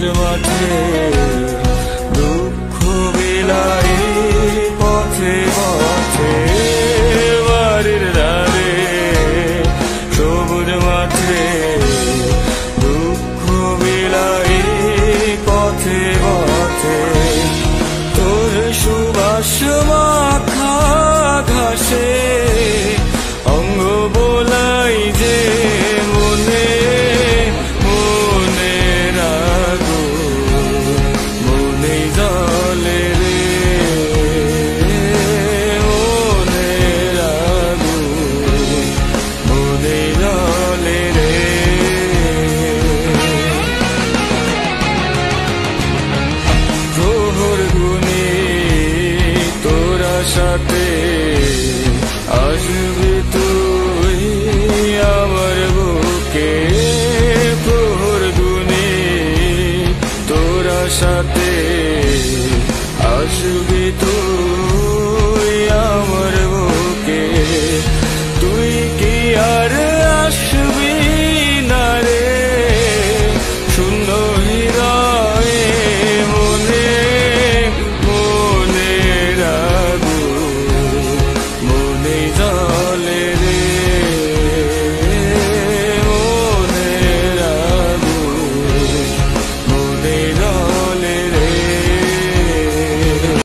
সবুজ মাঠে দুঃখ বিলায় পথে পথে বাড়ির ধারে সবুজ মাঠে দুঃখ বিলায় পথে পথে তোর সুবাস মাখা ঘাসে অঙ্গ বোলাই যে মনে মনে রাগো মনে জলে রে মনে রাগো মনে জলে রে প্রহর গুনে তোরা সাথে আসবি তুই আমার বুকে প্রহর গুনে তোরা সাথে